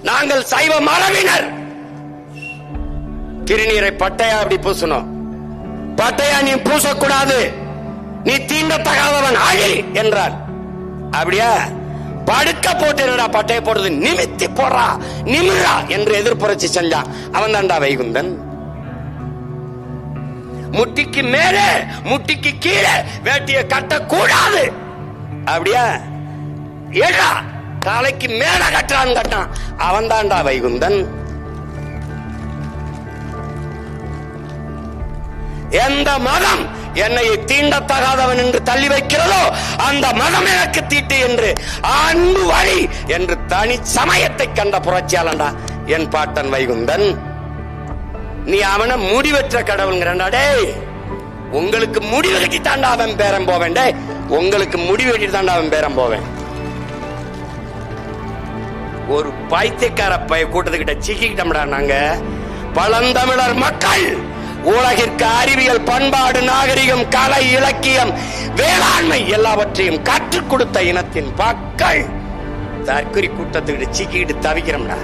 நாங்கள் சைவ மரபினர். திருநீரை பட்டையா அப்படி பூசணும். பட்டையா நீ பூசக்கூடாது, நீ தீண்டத்தகாதவன் ஆகி என்றார். அப்படியா? படுக்க போட்டு பட்டையை போடுறது, நிமித்தி போடுறா, நிமிரா என்று எதிர்ப்புரட்சி செஞ்சான். அவன் தான்டா வைகுந்தன். முட்டிக்கு மேலே முட்டிக்கு கீழே வேட்டிய கட்டக்கூடாது. அப்படியா? ஏடா தலைக்கு மேல கட்டான் கட்டான், அவன் தான்டா வைகுந்தன். எந்த மதம் என்னை தீண்டத்தகாதவன் என்று தள்ளி வைக்கிறதோ அந்த மதம் எனக்கு தீட்டு என்று அன்பு வழி என்று தனி சமயத்தை கண்ட புரட்சியாளன்டா என் பாட்டன் வைகுந்தன். நீ அவனை முடிவற்ற கடவுள்ங்கிறா. டேய், உங்களுக்கு முடிவு கட்டி தாண்டா அவன் பேரம் போவேன். டே, உங்களுக்கு முடிவு கட்டி தாண்டா அவன் பேரம் போவேன். ஒரு பைத்தியக்கார கூட்டத்துக்கிட்ட சிக்கிக்கிட்டோம்டா நாங்க. பழந்தமிழர் மக்கள் உலகிற்கு அறிவியல், பண்பாடு, நாகரிகம், கலை, இலக்கியம், வேளாண்மை எல்லாவற்றையும் கற்றுக் கொடுத்த இனத்தின் மக்கள் தற்கொலை கூட்டத்துக்கிட்ட சிக்கிக்கிட்டு தவிக்கிறோம்டா.